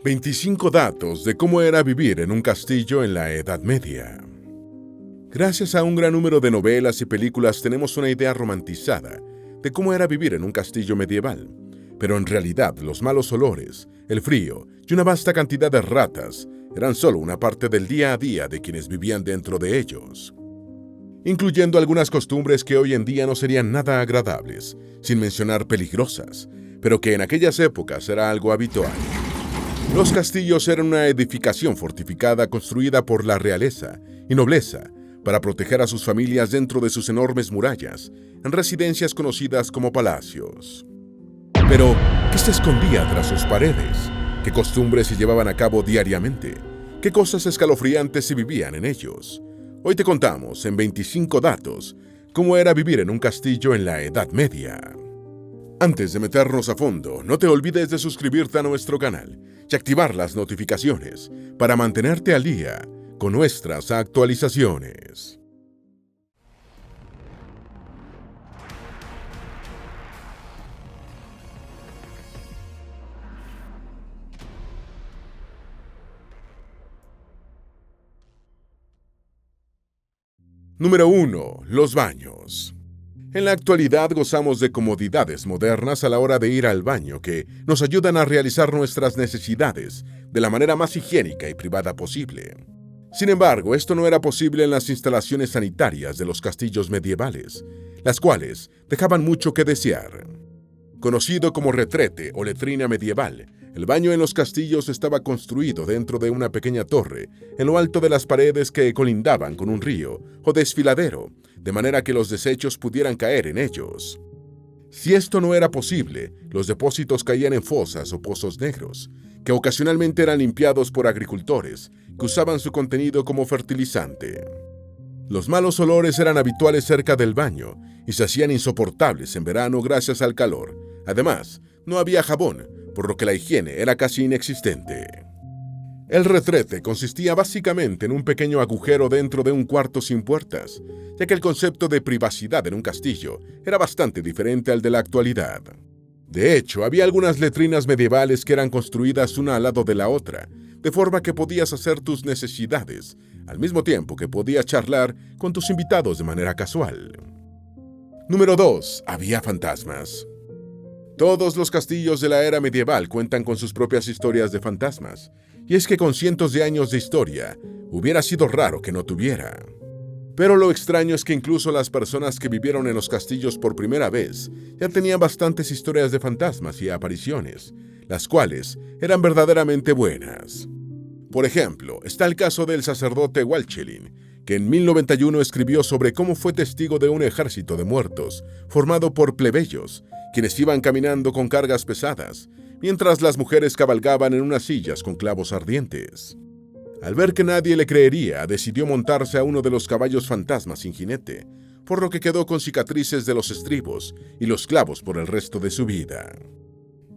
25 datos de cómo era vivir en un castillo en la Edad Media. Gracias a un gran número de novelas y películas tenemos una idea romantizada de cómo era vivir en un castillo medieval, pero en realidad los malos olores, el frío y una vasta cantidad de ratas eran solo una parte del día a día de quienes vivían dentro de ellos, incluyendo algunas costumbres que hoy en día no serían nada agradables, sin mencionar peligrosas, pero que en aquellas épocas era algo habitual. Los castillos eran una edificación fortificada construida por la realeza y nobleza para proteger a sus familias dentro de sus enormes murallas, en residencias conocidas como palacios. Pero, ¿qué se escondía tras sus paredes? ¿Qué costumbres se llevaban a cabo diariamente? ¿Qué cosas escalofriantes se vivían en ellos? Hoy te contamos, en 25 datos, cómo era vivir en un castillo en la Edad Media. Antes de meternos a fondo, no te olvides de suscribirte a nuestro canal y activar las notificaciones para mantenerte al día con nuestras actualizaciones. Número 1. Los baños. En la actualidad gozamos de comodidades modernas a la hora de ir al baño que nos ayudan a realizar nuestras necesidades de la manera más higiénica y privada posible. Sin embargo, esto no era posible en las instalaciones sanitarias de los castillos medievales, las cuales dejaban mucho que desear. Conocido como retrete o letrina medieval, el baño en los castillos estaba construido dentro de una pequeña torre, en lo alto de las paredes que colindaban con un río o desfiladero, de manera que los desechos pudieran caer en ellos. Si esto no era posible, los depósitos caían en fosas o pozos negros, que ocasionalmente eran limpiados por agricultores, que usaban su contenido como fertilizante. Los malos olores eran habituales cerca del baño y se hacían insoportables en verano gracias al calor. Además, no había jabón, por lo que la higiene era casi inexistente. El retrete consistía básicamente en un pequeño agujero dentro de un cuarto sin puertas, ya que el concepto de privacidad en un castillo era bastante diferente al de la actualidad. De hecho, había algunas letrinas medievales que eran construidas una al lado de la otra, de forma que podías hacer tus necesidades, al mismo tiempo que podías charlar con tus invitados de manera casual. Número 2. Había fantasmas. Todos los castillos de la era medieval cuentan con sus propias historias de fantasmas, y es que con cientos de años de historia, hubiera sido raro que no tuviera. Pero lo extraño es que incluso las personas que vivieron en los castillos por primera vez ya tenían bastantes historias de fantasmas y apariciones, las cuales eran verdaderamente buenas. Por ejemplo, está el caso del sacerdote Walchelin, que en 1091 escribió sobre cómo fue testigo de un ejército de muertos formado por plebeyos, quienes iban caminando con cargas pesadas, mientras las mujeres cabalgaban en unas sillas con clavos ardientes. Al ver que nadie le creería, decidió montarse a uno de los caballos fantasmas sin jinete, por lo que quedó con cicatrices de los estribos y los clavos por el resto de su vida.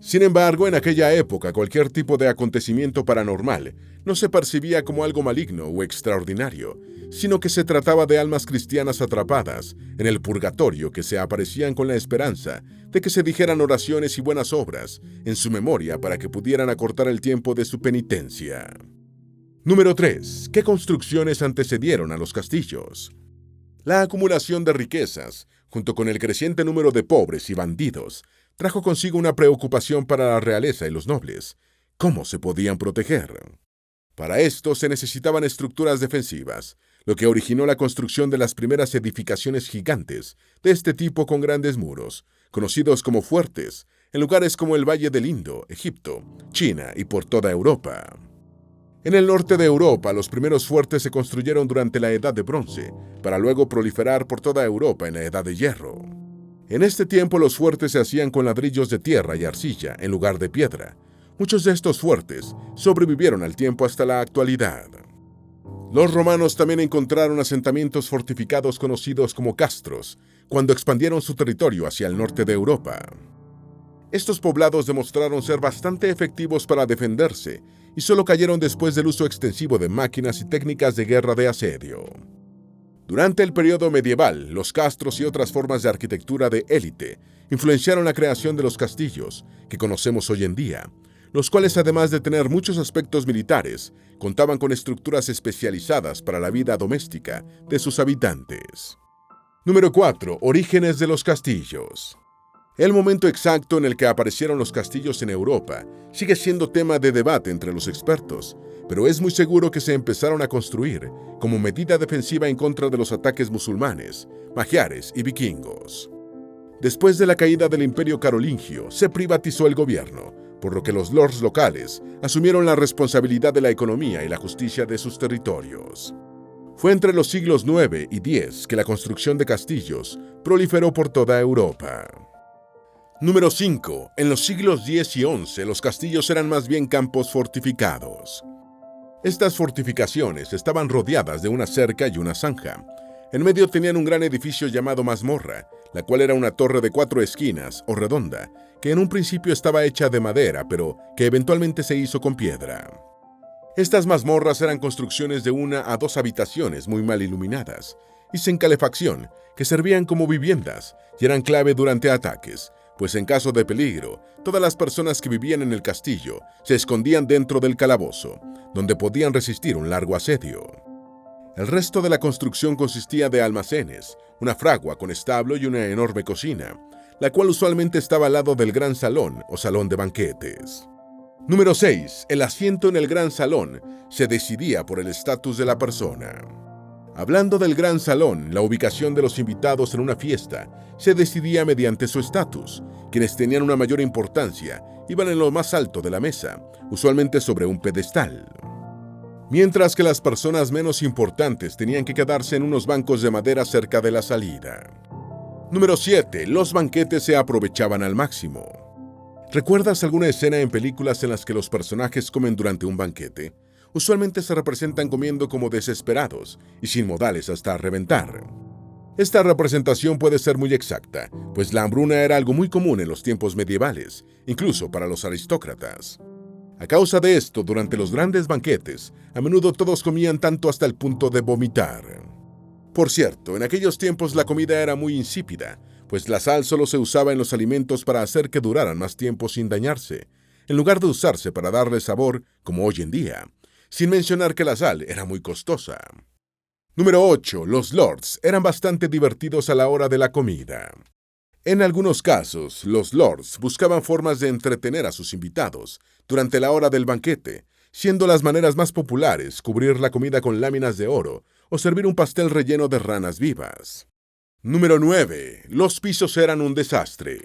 Sin embargo, en aquella época cualquier tipo de acontecimiento paranormal no se percibía como algo maligno o extraordinario, sino que se trataba de almas cristianas atrapadas en el purgatorio que se aparecían con la esperanza de que se dijeran oraciones y buenas obras en su memoria para que pudieran acortar el tiempo de su penitencia. Número 3. ¿Qué construcciones antecedieron a los castillos? La acumulación de riquezas, junto con el creciente número de pobres y bandidos, trajo consigo una preocupación para la realeza y los nobles. ¿Cómo se podían proteger? Para esto se necesitaban estructuras defensivas, lo que originó la construcción de las primeras edificaciones gigantes de este tipo con grandes muros, conocidos como fuertes, en lugares como el Valle del Indo, Egipto, China y por toda Europa. En el norte de Europa, los primeros fuertes se construyeron durante la Edad de Bronce, para luego proliferar por toda Europa en la Edad de Hierro. En este tiempo los fuertes se hacían con ladrillos de tierra y arcilla en lugar de piedra. Muchos de estos fuertes sobrevivieron al tiempo hasta la actualidad. Los romanos también encontraron asentamientos fortificados conocidos como castros, cuando expandieron su territorio hacia el norte de Europa. Estos poblados demostraron ser bastante efectivos para defenderse y solo cayeron después del uso extensivo de máquinas y técnicas de guerra de asedio. Durante el periodo medieval, los castros y otras formas de arquitectura de élite influenciaron la creación de los castillos que conocemos hoy en día, los cuales, además de tener muchos aspectos militares, contaban con estructuras especializadas para la vida doméstica de sus habitantes. Número 4. Orígenes de los castillos. El momento exacto en el que aparecieron los castillos en Europa sigue siendo tema de debate entre los expertos, pero es muy seguro que se empezaron a construir como medida defensiva en contra de los ataques musulmanes, magiares y vikingos. Después de la caída del Imperio Carolingio, se privatizó el gobierno, por lo que los lords locales asumieron la responsabilidad de la economía y la justicia de sus territorios. Fue entre los siglos IX y X que la construcción de castillos proliferó por toda Europa. Número 5. En los siglos X y XI, los castillos eran más bien campos fortificados. Estas fortificaciones estaban rodeadas de una cerca y una zanja. En medio tenían un gran edificio llamado mazmorra, la cual era una torre de 4 esquinas o redonda, que en un principio estaba hecha de madera, pero que eventualmente se hizo con piedra. Estas mazmorras eran construcciones de 1 a 2 habitaciones muy mal iluminadas y sin calefacción, que servían como viviendas y eran clave durante ataques, pues en caso de peligro, todas las personas que vivían en el castillo se escondían dentro del calabozo, donde podían resistir un largo asedio. El resto de la construcción consistía de almacenes, una fragua con establo y una enorme cocina, la cual usualmente estaba al lado del gran salón o salón de banquetes. Número 6. El asiento en el gran salón se decidía por el estatus de la persona. Hablando del gran salón, la ubicación de los invitados en una fiesta se decidía mediante su estatus. Quienes tenían una mayor importancia iban en lo más alto de la mesa, usualmente sobre un pedestal, mientras que las personas menos importantes tenían que quedarse en unos bancos de madera cerca de la salida. Número 7. Los banquetes se aprovechaban al máximo. ¿Recuerdas alguna escena en películas en las que los personajes comen durante un banquete? Usualmente se representan comiendo como desesperados y sin modales hasta reventar. Esta representación puede ser muy exacta, pues la hambruna era algo muy común en los tiempos medievales, incluso para los aristócratas. A causa de esto, durante los grandes banquetes, a menudo todos comían tanto hasta el punto de vomitar. Por cierto, en aquellos tiempos la comida era muy insípida, pues la sal solo se usaba en los alimentos para hacer que duraran más tiempo sin dañarse, en lugar de usarse para darle sabor, como hoy en día, sin mencionar que la sal era muy costosa. Número 8. Los lords eran bastante divertidos a la hora de la comida. En algunos casos, los lords buscaban formas de entretener a sus invitados durante la hora del banquete, siendo las maneras más populares cubrir la comida con láminas de oro o servir un pastel relleno de ranas vivas. Número 9. Los pisos eran un desastre.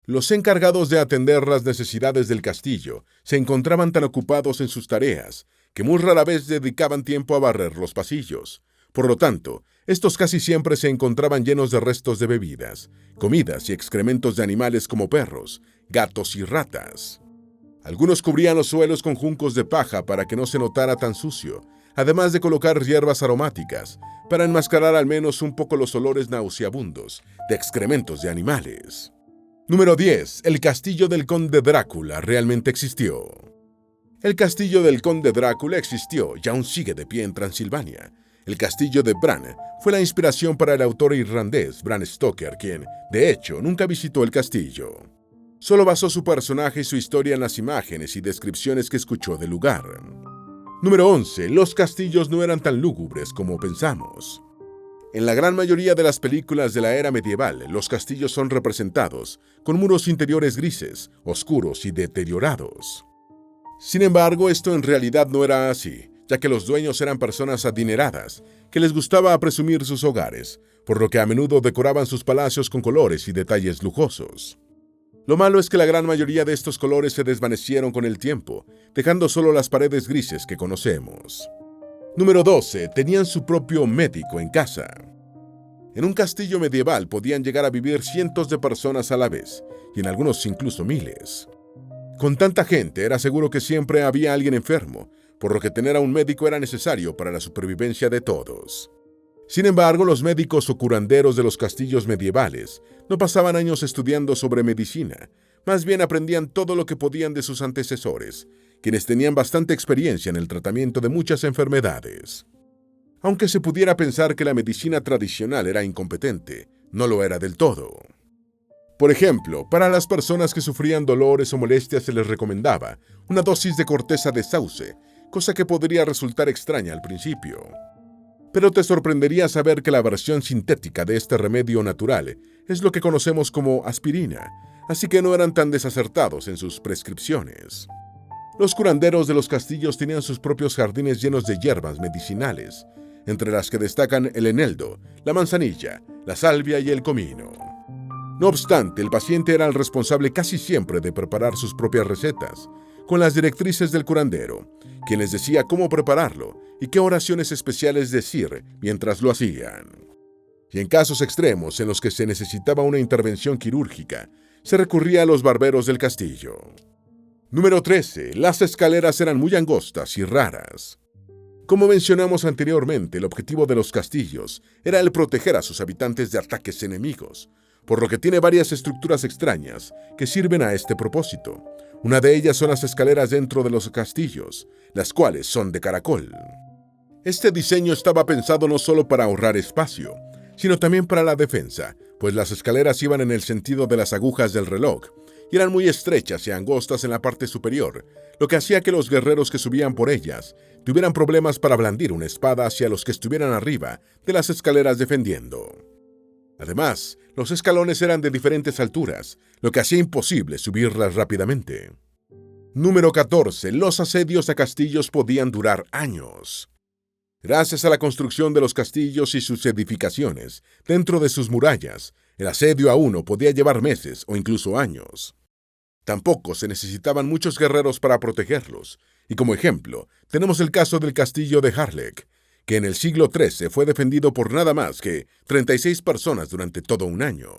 Los encargados de atender las necesidades del castillo se encontraban tan ocupados en sus tareas que muy rara vez dedicaban tiempo a barrer los pasillos. Por lo tanto, estos casi siempre se encontraban llenos de restos de bebidas, comidas y excrementos de animales como perros, gatos y ratas. Algunos cubrían los suelos con juncos de paja para que no se notara tan sucio, además de colocar hierbas aromáticas para enmascarar al menos un poco los olores nauseabundos de excrementos de animales. Número 10. El castillo del conde Drácula realmente existió. El castillo del conde Drácula existió y aún sigue de pie en Transilvania. El castillo de Bran fue la inspiración para el autor irlandés Bram Stoker, quien, de hecho, nunca visitó el castillo. Solo basó su personaje y su historia en las imágenes y descripciones que escuchó del lugar. Número 11. Los castillos no eran tan lúgubres como pensamos. En la gran mayoría de las películas de la era medieval, los castillos son representados con muros interiores grises, oscuros y deteriorados. Sin embargo, esto en realidad no era así, ya que los dueños eran personas adineradas que les gustaba presumir sus hogares, por lo que a menudo decoraban sus palacios con colores y detalles lujosos. Lo malo es que la gran mayoría de estos colores se desvanecieron con el tiempo, dejando solo las paredes grises que conocemos. Número 12. Tenían su propio médico en casa. En un castillo medieval podían llegar a vivir cientos de personas a la vez, y en algunos incluso miles. Con tanta gente era seguro que siempre había alguien enfermo, por lo que tener a un médico era necesario para la supervivencia de todos. Sin embargo, los médicos o curanderos de los castillos medievales no pasaban años estudiando sobre medicina, más bien aprendían todo lo que podían de sus antecesores, quienes tenían bastante experiencia en el tratamiento de muchas enfermedades. Aunque se pudiera pensar que la medicina tradicional era incompetente, no lo era del todo. Por ejemplo, para las personas que sufrían dolores o molestias se les recomendaba una dosis de corteza de sauce, cosa que podría resultar extraña al principio. Pero te sorprendería saber que la versión sintética de este remedio natural es lo que conocemos como aspirina, así que no eran tan desacertados en sus prescripciones. Los curanderos de los castillos tenían sus propios jardines llenos de hierbas medicinales, entre las que destacan el eneldo, la manzanilla, la salvia y el comino. No obstante, el paciente era el responsable casi siempre de preparar sus propias recetas, con las directrices del curandero, quien les decía cómo prepararlo y qué oraciones especiales decir mientras lo hacían. Y en casos extremos en los que se necesitaba una intervención quirúrgica, se recurría a los barberos del castillo. Número 13. Las escaleras eran muy angostas y raras. Como mencionamos anteriormente, el objetivo de los castillos era el proteger a sus habitantes de ataques enemigos, por lo que tiene varias estructuras extrañas que sirven a este propósito. Una de ellas son las escaleras dentro de los castillos, las cuales son de caracol. Este diseño estaba pensado no solo para ahorrar espacio, sino también para la defensa, pues las escaleras iban en el sentido de las agujas del reloj y eran muy estrechas y angostas en la parte superior, lo que hacía que los guerreros que subían por ellas tuvieran problemas para blandir una espada hacia los que estuvieran arriba de las escaleras defendiendo. Además, los escalones eran de diferentes alturas, lo que hacía imposible subirlas rápidamente. Número 14. Los asedios a castillos podían durar años. Gracias a la construcción de los castillos y sus edificaciones, dentro de sus murallas, el asedio a uno podía llevar meses o incluso años. Tampoco se necesitaban muchos guerreros para protegerlos, y como ejemplo, tenemos el caso del castillo de Harlech, que en el siglo XIII fue defendido por nada más que 36 personas durante todo un año.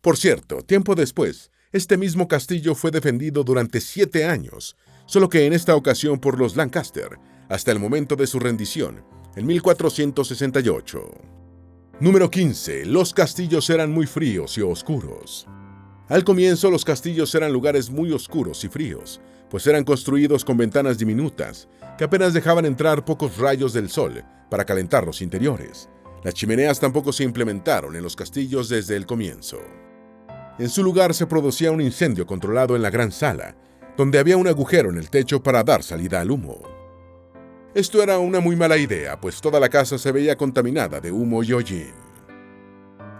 Por cierto, tiempo después, este mismo castillo fue defendido durante 7 años, solo que en esta ocasión por los Lancaster, hasta el momento de su rendición, en 1468. Número 15. Los castillos eran muy fríos y oscuros. Al comienzo, los castillos eran lugares muy oscuros y fríos, pues eran construidos con ventanas diminutas, que apenas dejaban entrar pocos rayos del sol para calentar los interiores. Las chimeneas tampoco se implementaron en los castillos desde el comienzo. En su lugar se producía un incendio controlado en la gran sala, donde había un agujero en el techo para dar salida al humo. Esto era una muy mala idea, pues toda la casa se veía contaminada de humo y hollín.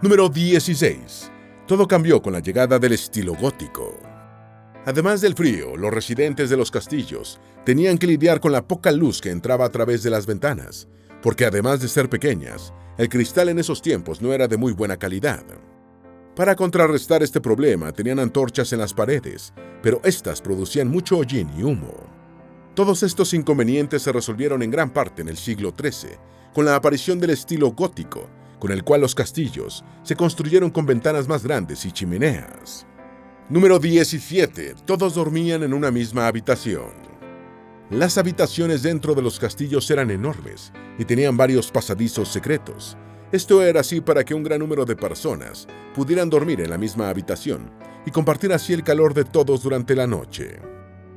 Número 16. Todo cambió con la llegada del estilo gótico. Además del frío, los residentes de los castillos tenían que lidiar con la poca luz que entraba a través de las ventanas, porque además de ser pequeñas, el cristal en esos tiempos no era de muy buena calidad. Para contrarrestar este problema, tenían antorchas en las paredes, pero estas producían mucho hollín y humo. Todos estos inconvenientes se resolvieron en gran parte en el siglo XIII, con la aparición del estilo gótico, con el cual los castillos se construyeron con ventanas más grandes y chimeneas. Número 17. Todos dormían en una misma habitación. Las habitaciones dentro de los castillos eran enormes y tenían varios pasadizos secretos. Esto era así para que un gran número de personas pudieran dormir en la misma habitación y compartir así el calor de todos durante la noche.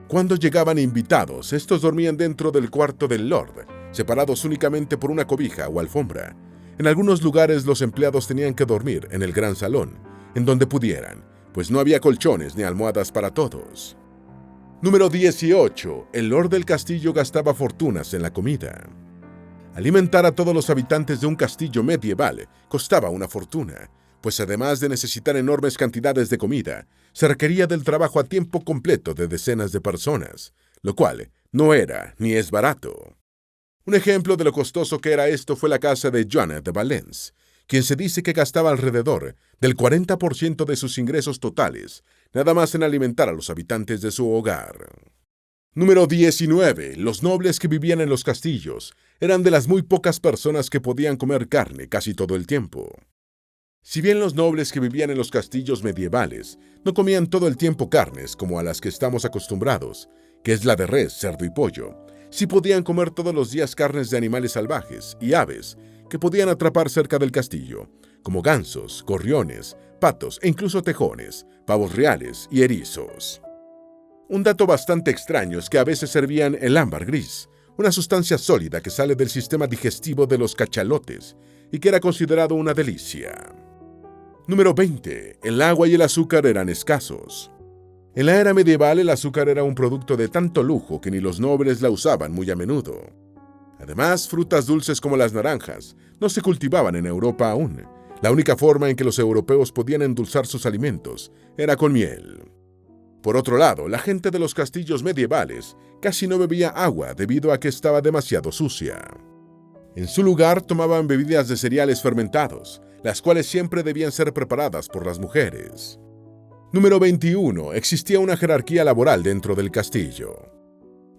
Cuando llegaban invitados, estos dormían dentro del cuarto del Lord, separados únicamente por una cobija o alfombra. En algunos lugares los empleados tenían que dormir en el gran salón, en donde pudieran, pues no había colchones ni almohadas para todos. Número 18. El Lord del castillo gastaba fortunas en la comida. Alimentar a todos los habitantes de un castillo medieval costaba una fortuna, pues además de necesitar enormes cantidades de comida, se requería del trabajo a tiempo completo de decenas de personas, lo cual no era ni es barato. Un ejemplo de lo costoso que era esto fue la casa de Joan de Valence, quien se dice que gastaba alrededor del 40% de sus ingresos totales, nada más en alimentar a los habitantes de su hogar. Número 19. Los nobles que vivían en los castillos eran de las muy pocas personas que podían comer carne casi todo el tiempo. Si bien los nobles que vivían en los castillos medievales no comían todo el tiempo carnes como a las que estamos acostumbrados, que es la de res, cerdo y pollo, sí podían comer todos los días carnes de animales salvajes y aves que podían atrapar cerca del castillo, como gansos, gorriones, patos e incluso tejones, pavos reales y erizos. Un dato bastante extraño es que a veces servían el ámbar gris, una sustancia sólida que sale del sistema digestivo de los cachalotes y que era considerado una delicia. Número 20. El agua y el azúcar eran escasos. En la era medieval el azúcar era un producto de tanto lujo que ni los nobles la usaban muy a menudo. Además, frutas dulces como las naranjas no se cultivaban en Europa aún. La única forma en que los europeos podían endulzar sus alimentos era con miel. Por otro lado, la gente de los castillos medievales casi no bebía agua debido a que estaba demasiado sucia. En su lugar tomaban bebidas de cereales fermentados, las cuales siempre debían ser preparadas por las mujeres. Número 21. Existía una jerarquía laboral dentro del castillo.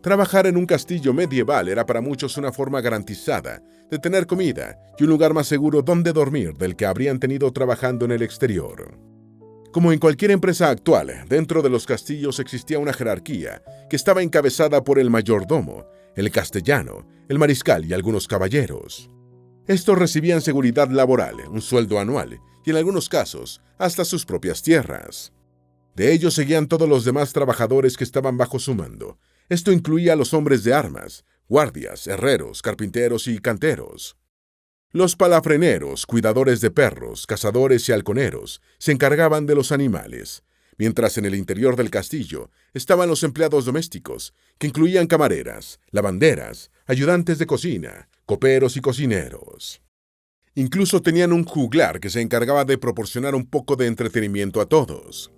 Trabajar en un castillo medieval era para muchos una forma garantizada de tener comida y un lugar más seguro donde dormir del que habrían tenido trabajando en el exterior. Como en cualquier empresa actual, dentro de los castillos existía una jerarquía que estaba encabezada por el mayordomo, el castellano, el mariscal y algunos caballeros. Estos recibían seguridad laboral, un sueldo anual y en algunos casos hasta sus propias tierras. De ellos seguían todos los demás trabajadores que estaban bajo su mando. Esto incluía a los hombres de armas, guardias, herreros, carpinteros y canteros. Los palafreneros, cuidadores de perros, cazadores y halconeros se encargaban de los animales, mientras en el interior del castillo estaban los empleados domésticos, que incluían camareras, lavanderas, ayudantes de cocina, coperos y cocineros. Incluso tenían un juglar que se encargaba de proporcionar un poco de entretenimiento a todos.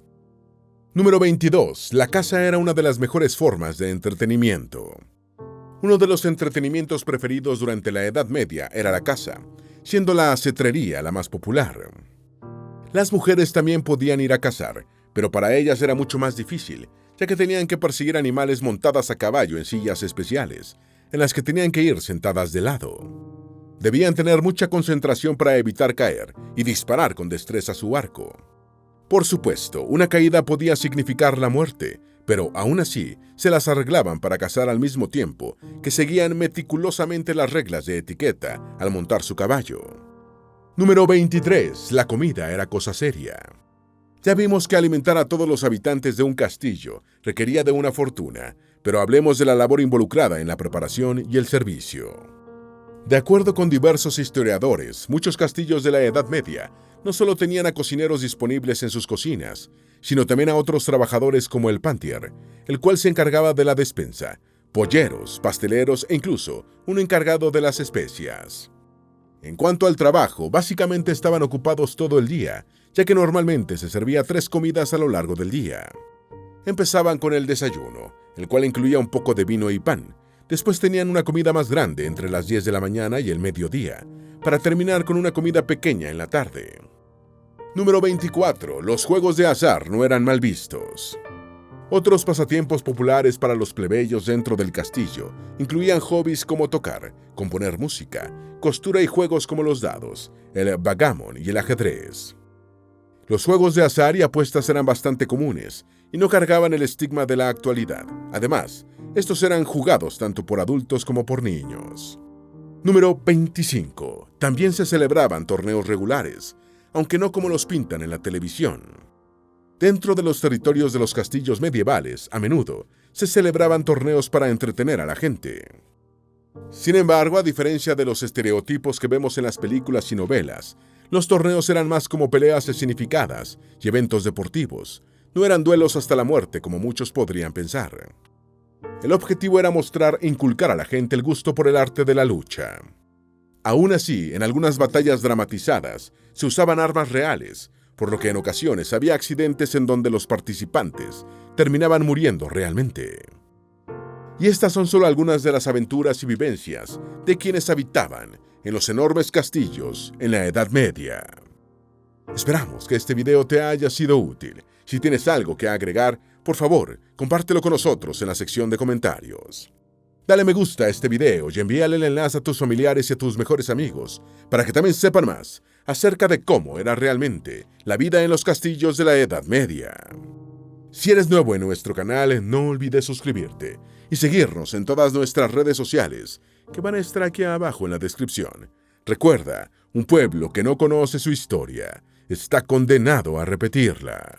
Número 22. La caza era una de las mejores formas de entretenimiento. Uno de los entretenimientos preferidos durante la Edad Media era la caza, siendo la cetrería la más popular. Las mujeres también podían ir a cazar, pero para ellas era mucho más difícil, ya que tenían que perseguir animales montadas a caballo en sillas especiales, en las que tenían que ir sentadas de lado. Debían tener mucha concentración para evitar caer y disparar con destreza su arco. Por supuesto, una caída podía significar la muerte, pero aún así se las arreglaban para cazar al mismo tiempo que seguían meticulosamente las reglas de etiqueta al montar su caballo. Número 23. La comida era cosa seria. Ya vimos que alimentar a todos los habitantes de un castillo requería de una fortuna, pero hablemos de la labor involucrada en la preparación y el servicio. De acuerdo con diversos historiadores, muchos castillos de la Edad Media no solo tenían a cocineros disponibles en sus cocinas, sino también a otros trabajadores como el pantier, el cual se encargaba de la despensa, polleros, pasteleros e incluso un encargado de las especias. En cuanto al trabajo, básicamente estaban ocupados todo el día, ya que normalmente se servía 3 comidas a lo largo del día. Empezaban con el desayuno, el cual incluía un poco de vino y pan. Después tenían una comida más grande entre las 10 de la mañana y el mediodía, para terminar con una comida pequeña en la tarde. Número 24. Los juegos de azar no eran mal vistos. Otros pasatiempos populares para los plebeyos dentro del castillo incluían hobbies como tocar, componer música, costura y juegos como los dados, el backgammon y el ajedrez. Los juegos de azar y apuestas eran bastante comunes y no cargaban el estigma de la actualidad. Además, estos eran jugados tanto por adultos como por niños. Número 25. También se celebraban torneos regulares, aunque no como los pintan en la televisión. Dentro de los territorios de los castillos medievales, a menudo, se celebraban torneos para entretener a la gente. Sin embargo, a diferencia de los estereotipos que vemos en las películas y novelas, los torneos eran más como peleas escenificadas y eventos deportivos. No eran duelos hasta la muerte como muchos podrían pensar. El objetivo era mostrar e inculcar a la gente el gusto por el arte de la lucha. Aún así, en algunas batallas dramatizadas se usaban armas reales, por lo que en ocasiones había accidentes en donde los participantes terminaban muriendo realmente. Y estas son solo algunas de las aventuras y vivencias de quienes habitaban en los enormes castillos en la Edad Media. Esperamos que este video te haya sido útil. Si tienes algo que agregar, por favor, compártelo con nosotros en la sección de comentarios. Dale me gusta a este video y envíale el enlace a tus familiares y a tus mejores amigos para que también sepan más acerca de cómo era realmente la vida en los castillos de la Edad Media. Si eres nuevo en nuestro canal, no olvides suscribirte y seguirnos en todas nuestras redes sociales, que van a estar aquí abajo en la descripción. Recuerda, un pueblo que no conoce su historia está condenado a repetirla.